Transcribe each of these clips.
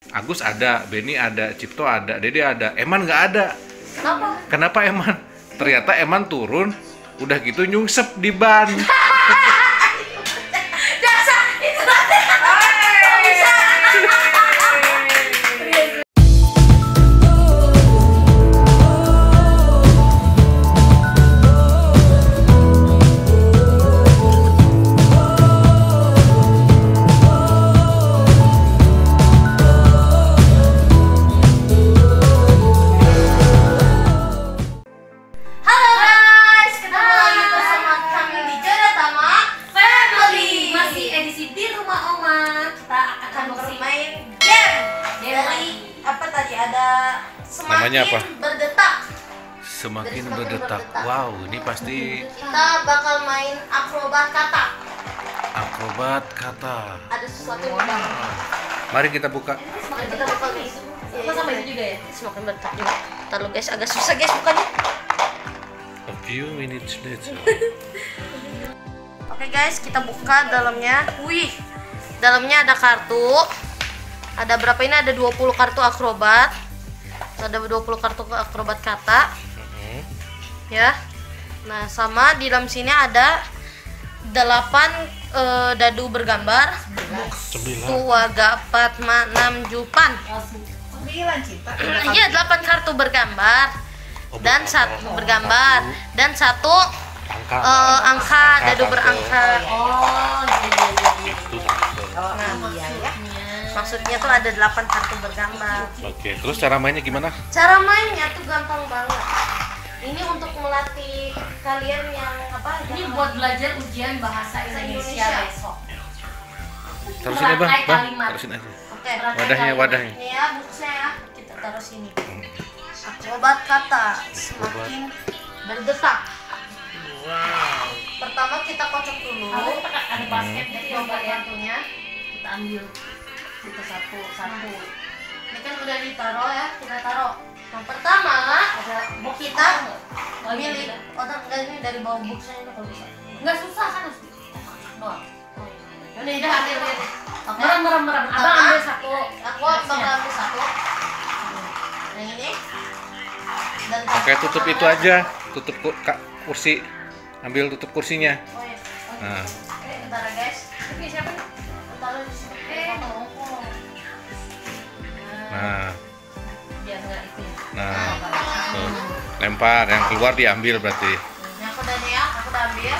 Agus ada, Benny ada, Cipto ada, Dede ada, Eman nggak ada. Kenapa? Kenapa Eman? Ternyata Eman turun, udah gitu nyungsep di ban. Dasar itu nanti kok bisa. Namanya apa? Berdetak. Semakin berdetak. Wow, ini pasti Kita bakal main akrobat kata. akrobat kata. Ada sesuatu yang berbeda. Mari kita buka. Semakin kita buka guys. Apa sama itu juga ya? Semakin berdetak juga. Ntar lu guys, agak susah guys bukanya. A few minutes later. Oke guys, kita buka dalamnya. Wih, dalamnya ada kartu. Ada berapa ini? Ada 20 kartu akrobat. Ada 20 kartu akrobat kata. Ya. Nah, sama di dalam sini ada 8 dadu bergambar. 9. Tua, gapat, enam jupan. 9 Cinta. Iya, 8 kartu bergambar. Dan satu bergambar dan satu angka, dadu berangka. Oh, iya. Itu. Oh, iya ya. Maksudnya tuh ada 8 kartu bergambar. Oke, terus cara mainnya gimana? Cara mainnya tuh gampang banget. Ini untuk melatih kalian yang apa? Ini buat belajar ujian bahasa Indonesia besok. Taruh sini, Bang. Berakai Bang, kalimat. taruh sini aja. Oke. Wadahnya. Ini ya bukusnya ya. Kita taruh sini. Akrobat kata semakin berdetak. Wow. Pertama kita kocok dulu. Ada basket jadi Nomor ya. kartunya. Kita ambil. Itu satu. Ini kan udah ditaruh ya. Kita taruh. Yang pertama Ada box kita Oh, iya, milih. iya. Otak enggak ini dari bawah bukusnya ini kalau bisa. Nggak susah kan harus doang. Ini udah ambil ini. Oke. Merem. Abang ambil satu. Aku bakal ambil satu. Yang ini. Dan Oke, tutup itu aja. Tutup kursi. Ambil tutup kursinya. Oh iya. Nah, Oke, bentar ya guys. Ini siapa? Taruh di sini. nah, Biar nggak itu ya. nah. Tuh. Lempar, yang keluar diambil berarti. Ini aku udah nih ya, aku udah ambil.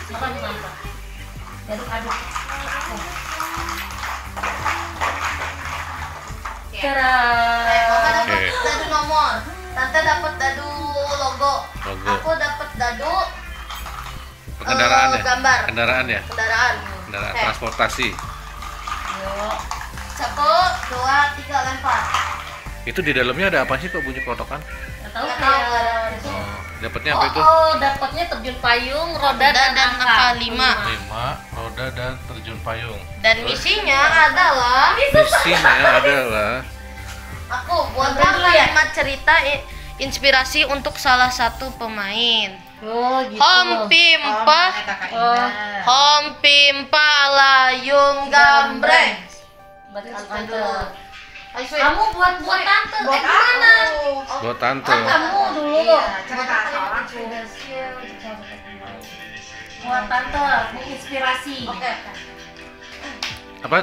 Apa juga apa? Aduk. Cara. Kakak dapat Oke. dadu nomor, tante dapat dadu logo. Logo. Aku dapat dadu Kendaraan ya? gambar. Kendaraan ya? Kendaraan. Kendaraan Oke. transportasi. Yuk. 1, 2, 3 lempar. Itu di dalamnya ada apa sih kok bunyi kotokan? Nggak tahu Nggak tahu, kayak. nggak tahu. Oh, dapatnya apa itu? Oh, dapatnya terjun payung, roda dan angka 5. 5, roda dan terjun payung. Dan misinya adalah Misinya adalah aku buatlah Gambar dulu ya? kalimat cerita inspirasi untuk salah satu pemain. Oh, gitu. Hompimpa, hompimpa layung gambreng. Buat tante. Aduh. Ayo, Sweet. Kamu buat tante. Buat gimana? buat tante. Kamu dulu. Buat tante, menginspirasi. Oke. Apa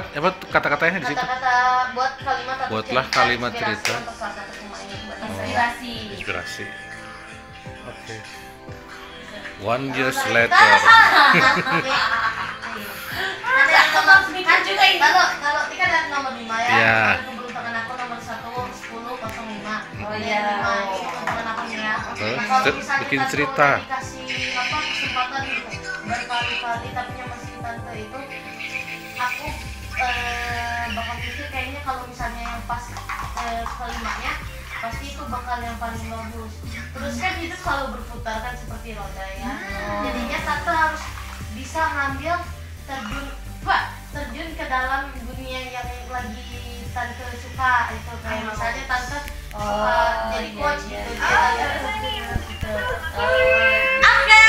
kata-katanya di situ? Kata-kata buat kalimat atau Buatlah cerita kalimat inspirasi cerita. untuk salah satu pemain. Buat Oh. Inspirasi. Inspirasi. Oke. 1 years Kita later. ada salah. Ada yang nomor Kan juga ini. kalau Tika ada nomor 5 ya. Iya. Keberuntungan aku nomor 1, 10, 05. Oh, Ini iya. 5 ini keberuntungan aku nih ya. Terus, Nah, kalau misalnya bikin kita tuh cerita. dikasih apa kesempatan gitu berkali-kali tapi yang masih tante itu aku bakal pikir kayaknya kalau misalnya yang pas kelimanya pasti itu bakal yang paling bagus. Terus kan hidup selalu berputar kan seperti roda ya. Jadinya tante harus bisa ngambil terjun ke dalam dunia yang lagi tante suka itu kayak misalnya tante suka jadi coach gitu. Oke.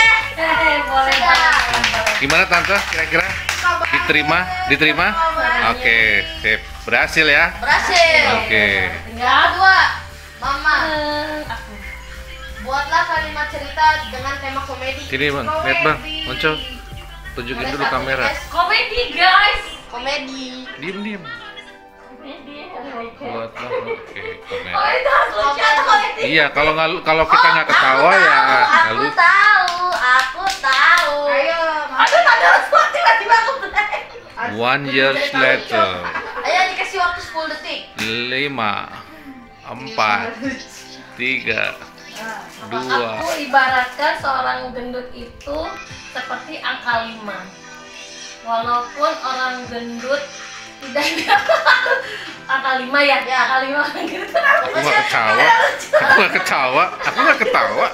Boleh banget. Gimana tante? Kira-kira diterima? Diterima? Oke, sip. Berhasil ya? Berhasil. Oke. Tinggal dua. Mama, Aku. buatlah kalimat cerita dengan tema komedi. Sini bang, lihat bang, muncul. Tunjukin Boleh dulu satu, kamera. guys. Komedi guys. Komedi. Diem. Komedi. Buatlah, oke, komedi. Oh itu harus lucu atau komedi? Iya, kalau kita nggak ketawa ya nggak Aku lucu. tahu. Ayo, Aduh, ada sesuatu tiba-tiba aku blank. 1 years later. Ayo dikasih waktu 10 detik. 5, 4, 3, 2. Aku ibaratkan seorang gendut itu seperti angka 5. Walaupun orang gendut tidak angka 5 ya, Ya. angka 5 orang gendut kenapa? Aku nggak ketawa. Aku nggak ketawa.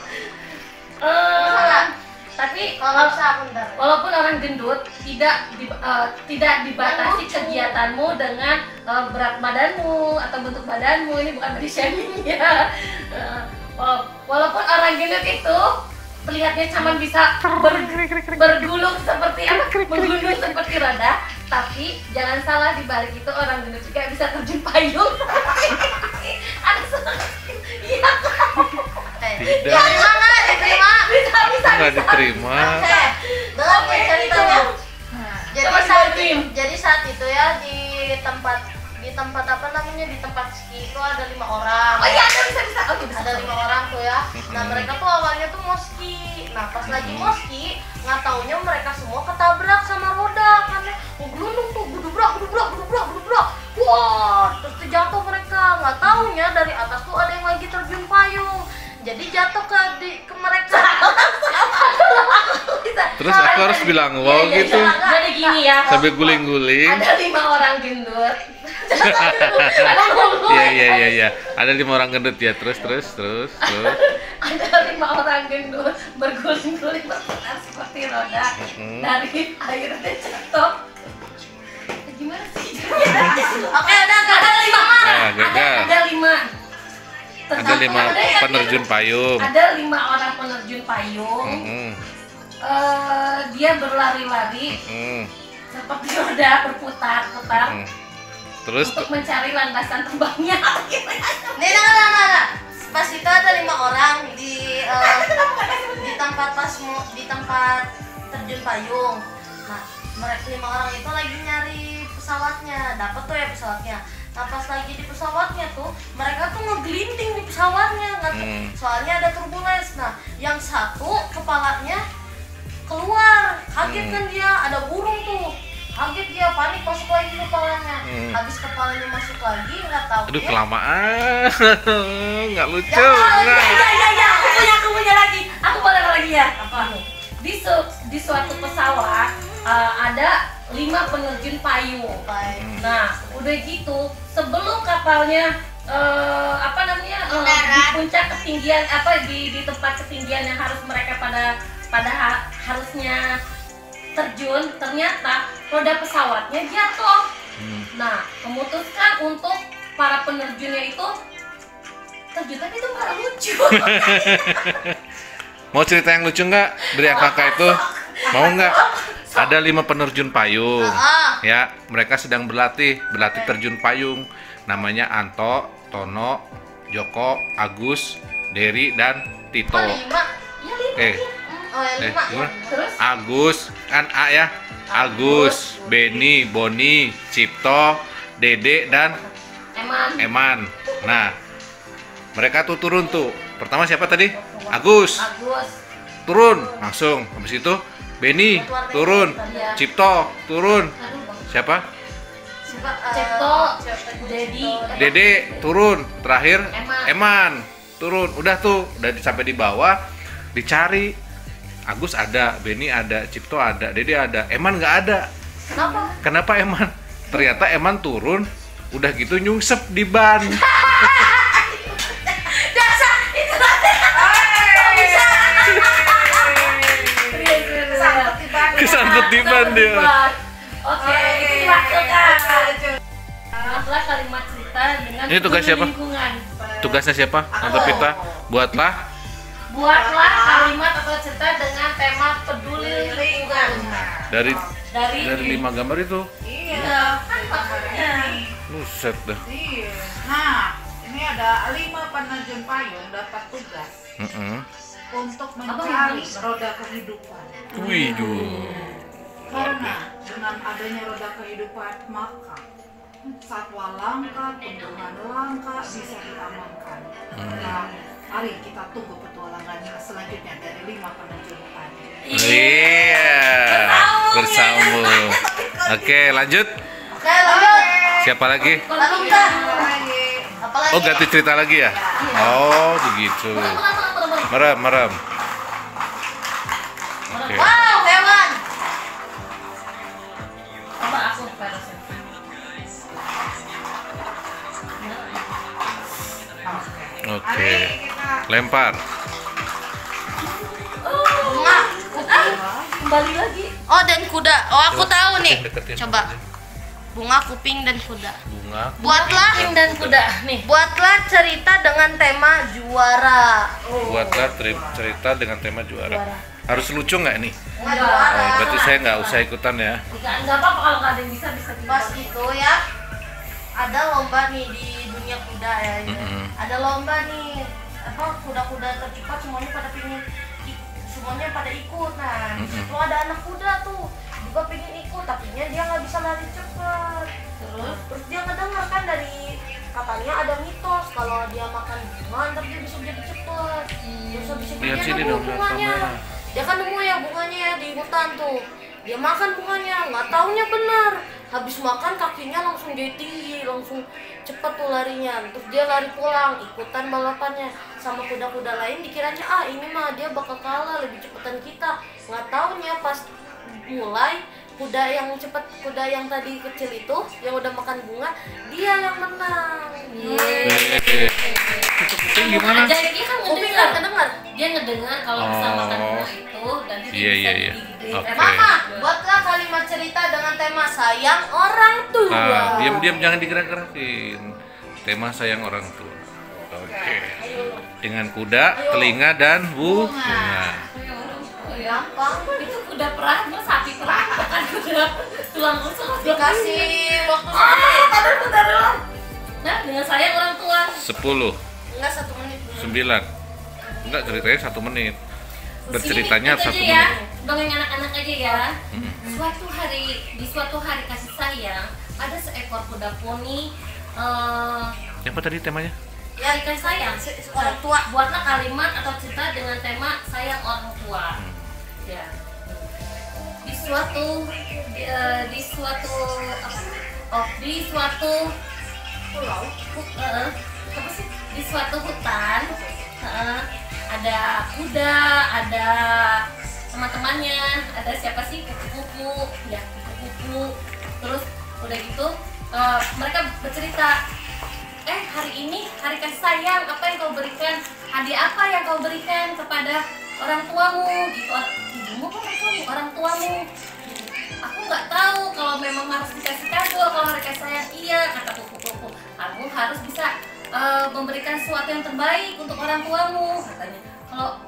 Tapi Kalau bisa bentar. walaupun orang gendut tidak dibatasi kegiatanmu dengan berat badanmu atau bentuk badanmu. Ini bukan body shaming ya. Walaupun orang gendut itu terlihatnya cuma bisa bergulung seperti apa, menggulung seperti roda, tapi jangan salah, di balik itu orang gendut juga bisa terjun payung. Ada iya Tidak, Diterima nggak? Diterima. bisa nggak diterima. Oke. Dengar nih ceritanya. Jadi saat itu ya di tempat apa namanya, di tempat ski itu ada 5 orang. Oh iya, bisa oke, bisa. Ada 5 orang tuh ya. Nah mereka tuh awalnya tuh mau ski. Nah pas lagi mau ski, nggak taunya mereka semua ketabrak sama roda karena gelundung tuh, gudubrak. Wah, terus jatuh mereka. Nggak taunya dari atas tuh ada yang lagi terjun payung. Jadi jatuh ke mereka. Terus aku harus bilang wow Iya, gitu. Jadi gini ya. Sambil guling-guling. Ada 5 orang gendut. Iya. Ada 5 orang gendut ya. Terus. Ada 5 orang gendut berguling-guling berputar seperti roda dari airnya jatuh. Gimana sih? Oke, udah nggak ada 5. Gagal. Ada 5. Ada 5 penerjun payung. Ada 5 orang penerjun payung. Dia berlari-lari seperti roda berputar-putar Terus untuk mencari landasan terbangnya. Nih, nah. Pas itu ada 5 orang di tempat terjun payung. Nah, mereka 5 orang itu lagi nyari pesawatnya. Dapat tuh ya pesawatnya. Nah pas lagi di pesawatnya tuh mereka tuh ngegelinting di pesawatnya, soalnya ada turbulence. Nah yang satu kepalanya keluar, kaget kan dia, ada burung tuh, kaget dia, panik, masuk lagi kepalanya. Habis kepalanya masuk lagi, nggak tahu aduh dia. kelamaan. Nggak lucu. Ya, aku punya lagi. Aku boleh lagi ya. Apa? Di suatu pesawat ada 5 penerjun payung. Nah, udah gitu, sebelum kapalnya di puncak ketinggian di tempat ketinggian yang harus mereka harusnya terjun, ternyata roda pesawatnya jatuh. Nah, memutuskan untuk para penerjunnya itu terjun, tapi itu nggak lucu. Mau cerita yang lucu nggak dari yang kakak itu? Mau nggak? Ada 5 penerjun payung. Ya, mereka sedang berlatih terjun payung. Namanya Anto, Tono, Joko, Agus, Dery, dan Tito. 5? Ya 5. Oh ya 5 ya. Terus Agus, kan A ya? Agus, Beni, Boni, Cipto, Dede, dan Eman. Nah, mereka tuh turun tuh. Pertama siapa tadi? Agus. Turun langsung. Habis itu Beni turun, Cipto turun. Siapa? Cipto, Dede turun. Terakhir Eman turun. Udah sampai di bawah dicari. Agus ada, Beni ada, Cipto ada, Dede ada, Eman nggak ada. Kenapa Eman? Ternyata Eman turun, udah gitu nyungsep di ban. Kesangkut di ban dia. Oke, itu dimasukkan. Buatlah kalimat cerita dengan Ini tugas siapa? lingkungan. Tugasnya siapa? Tante Pita. Buatlah Kalimat atau cerita dengan tema peduli lingkungan. dari 5 gambar itu. Iya, kan makanya. Buset dah. Iya. Nah, ini ada 5 penerjun payung dapat tugas untuk mencari roda kehidupan. Wih, Karena dengan adanya roda kehidupan, maka satwa langka, tumbuhan langka bisa diamankan. Nah, mari kita tunggu petualangan selanjutnya dari 5 penerjun payung. Iya. Bersambung. Oke, lanjut. Oke, lanjut. Siapa lagi? Lalu kita. Apalagi? Oh, ganti cerita lagi ya? Oh, begitu. Merem. Oke. Wow, hewan. Coba aku versi. Oke. Lempar. Bunga. Kembali lagi. Oh, dan kuda. Oh, aku tahu nih. Deketin. Coba. Bunga, kuping, dan kuda. Bunga. Buatlah Dan kuda nih. Buatlah cerita dengan tema juara. Buatlah cerita dengan tema juara. Harus lucu nggak nih? Nggak juara. Oh, berarti saya nggak usah ikutan ya. Enggak apa-apa kalau nggak ada yang bisa Pas itu ya, ada lomba nih di dunia kuda ya. Ada lomba nih, apa kuda-kuda tercepat semuanya pada ikut. Nah, itu ada anak kuda tuh juga pengen ikut, tapi dia nggak bisa lari cepat. Terus dia ngedengar kan dari katanya ada mitos kalau dia makan bunga ntar dia bisa jadi cepet. Terus habis itu Lihat dia sini nemu dong, bunganya. kamera. Dia kan nemu ya bunganya ya di hutan tuh. Dia makan bunganya, nggak taunya benar. Habis makan kakinya langsung jadi tinggi, langsung cepet tuh larinya. Terus dia lari pulang, ikutan balapannya sama kuda-kuda lain. Dikiranya ini mah dia bakal kalah, lebih cepetan kita. Nggak taunya pas mulai kuda yang tadi kecil itu yang udah makan bunga dia yang menang. Itu gimana? Jadi dia kan Kuping ngedengar. nggak kedengar. Dia ngedengar kalau bisa makan bunga itu dan dia Iya, bisa iya. jadi gede. Oke. Mama, buatlah kalimat cerita dengan tema sayang orang tua. Nah, diam-diam jangan digerak-gerakin. Tema sayang orang tua. Oke. Dengan kuda, telinga dan bunga. Gampang. Itu kuda perah, sapi perah, bukan kuda tulang rusuk. Dikasih waktu Bentar dulu. Nah, dengan sayang orang tua. 10, enggak 1 menit. 9. Enggak, ceritanya 1 menit. Berceritanya Sini, 1 aja ya, menit. dongeng anak-anak aja ya. Di suatu hari kasih sayang, ada seekor kuda poni. Apa tadi temanya? Ya, ikan sayang. Orang tua. Buatlah kalimat atau cerita dengan tema sayang orang tua. Ya. Di suatu Pulau. apa sih? Di suatu hutan ada kuda, ada teman-temannya, ada siapa sih? Kupu-kupu, ya kupu-kupu. Terus udah gitu mereka bercerita, hari ini hari kasih sayang, apa yang kau berikan? Hadiah apa yang kau berikan kepada orang tuamu? Gitu, ibumu apa orang tuamu? Gitu. Aku nggak tahu kalau memang harus dikasih kado kalau hari kasih sayang. Iya, kata kupu-kupu. Kamu harus bisa memberikan sesuatu yang terbaik untuk orang tuamu, katanya.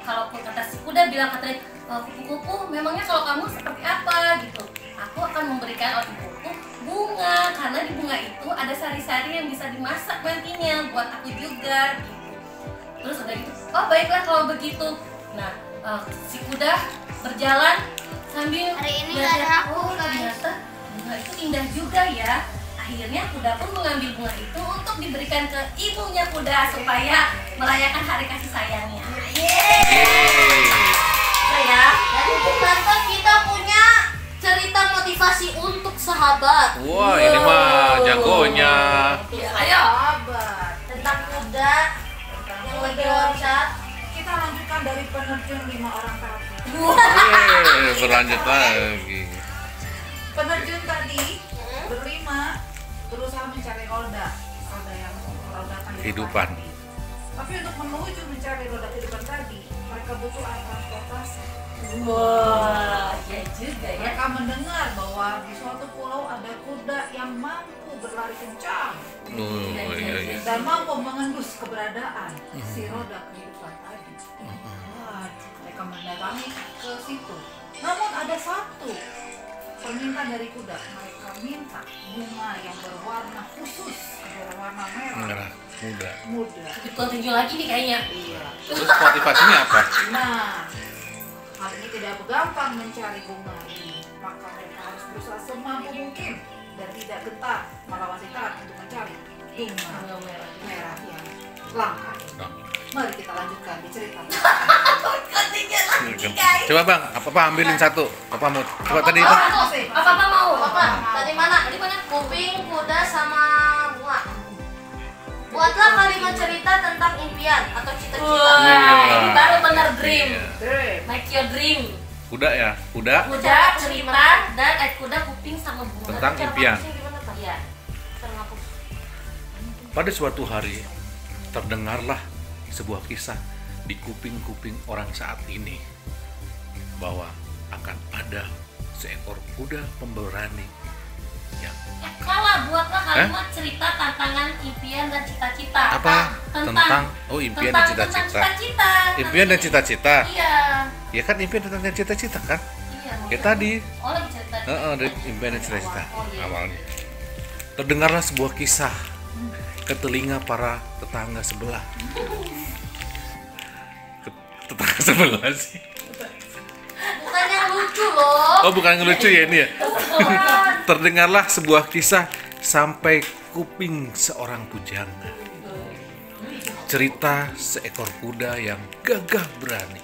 Kalaupun kata si kuda bilang katanya, kupu-kupu, memangnya kalau kamu seperti apa gitu? Aku akan memberikan ibuku bunga, karena di bunga itu ada sari-sari yang bisa dimasak nantinya buat aku juga gitu. Terus udah gitu, oh baiklah kalau begitu. Nah, si kuda berjalan sambil Hari ini lihat, nggak ada aku, oh guys. ternyata bunga itu indah juga ya. Akhirnya kuda pun mengambil bunga itu untuk diberikan ke ibunya kuda supaya merayakan hari kasih sayangnya. Ya. Dan tante kita punya cerita motivasi untuk sahabat. Wah, ini mah jagonya. Ya, ayo. Sahabat. Tentang kuda yang lagi loncat. Kita lanjutkan dari penerjun 5 orang tadi. Berlanjut lagi. Penerjun tadi berlima berusaha mencari roda yang Kehidupan. tadi. Tapi untuk menuju mencari roda kehidupan tadi, mereka butuh alat transportasi. Wah, ya juga ya. Mereka mendengar bahwa di suatu pulau ada kuda yang mampu berlari kencang Oh, iya. dan mampu mengendus keberadaan si roda kehidupan tadi. Wah, mereka mendatangi ke situ. Namun ada satu permintaan dari kuda, mereka minta bunga yang berwarna khusus, berwarna merah muda. Continue lagi nih kayaknya. Iya. Terus motivasinya apa? Nah, hal ini tidak gampang mencari bunga ini, maka mereka harus berusaha semampu mungkin dan tidak gentar melawan setan untuk mencari bunga merah yang langka. Mari kita lanjutkan di cerita. Coba Bang, apa ambilin satu. Apa mau? Coba tadi itu. Apa mau? Apa? Tadi mana? Kuping, kuda, sama bunga. Buatlah kalimat cerita tentang impian atau cita-cita. Wah, ini baru bener dream. Dream. Make your dream. Kuda ya, kuda. Kuda, cerita, dan kuda, kuping, sama bunga. Tentang Cara impian. ngapusnya gimana, Pak? Iya. Cara ngapus. Pada suatu hari terdengarlah sebuah kisah di kuping-kuping orang saat ini bahwa akan ada seekor kuda pemberani yang Buatlah kalimat cerita tantangan impian dan cita-cita. apa? Tentang impian dan tentang cita-cita. cita-cita. Impian dan cita-cita. Iya. Ya kan impian tentang cita-cita kan? Iya. Ya tadi. Oh, lagi cerita. Dari impian dan cita-cita Oh, iya. awalnya. Terdengarlah sebuah kisah ke telinga para tetangga sebelah. Tetangga sebelah sih. Bukan yang lucu loh. Oh, bukan yang lucu ya ini ya. Terdengarlah sebuah kisah sampai kuping seorang pujangga. Cerita seekor kuda yang gagah berani.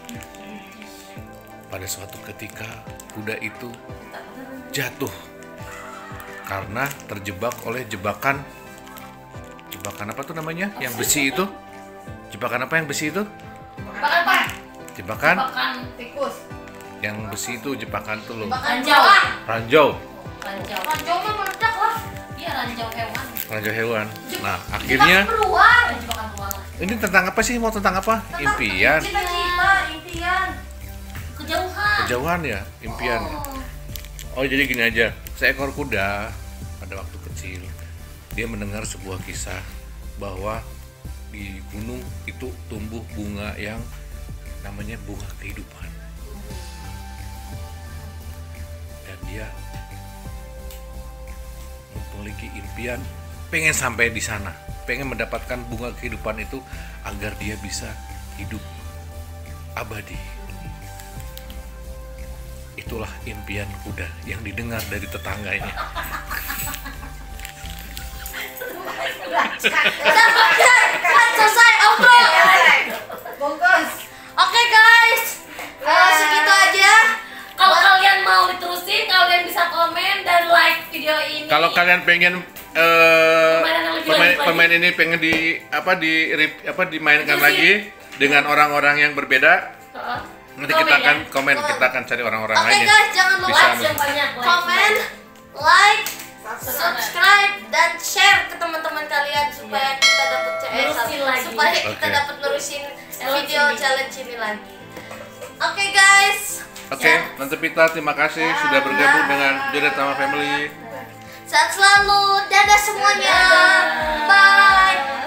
Pada suatu ketika kuda itu jatuh karena terjebak oleh jebakan apa tuh namanya? Yang besi itu? Jebakan apa yang besi itu? Bahkan apa? Jebakan Bahkan Tikus. yang besi itu jebakan tuh loh. ranjau. Ranjau. Ranjau. Ranjaunya meledak lah. Iya, ranjau hewan. Ranjau hewan. Nah, akhirnya Beruang. Jebakan ruang lah. ini tentang apa sih? Mau tentang apa? Impian. Cita-cita, impian. Kejauhan. Kejauhan ya, impian. Oh, jadi gini aja. Seekor kuda pada waktu kecil dia mendengar sebuah kisah bahwa di gunung itu tumbuh bunga yang namanya bunga kehidupan. Dan dia memiliki impian pengen sampai di sana, pengen mendapatkan bunga kehidupan itu agar dia bisa hidup abadi. Itulah impian kuda yang didengar dari tetangganya. Selesai outro. Bungkus. Oke guys, segitu aja. Kalau kalian mau diterusin, kalian bisa komen dan like video ini. Kalau kalian pengen pemain ini pengen dimainkan Terusin. lagi dengan orang-orang yang berbeda, Heeh. nanti kita Komen akan ya. komen, kita akan cari orang-orang Oke lain yang guys, jangan lupa bisa Yang banyak like. komen, like, subscribe dan share ke teman-teman kalian supaya kita dapat Nerusin lagi. supaya kita Oke. dapat nerusin Challenge video ini. challenge ini lagi. Oke guys. Oke, Tante Pita, terima kasih sudah bergabung dengan Jodet Sama Family. Sehat selalu. Dadah semuanya. Dadah. Bye.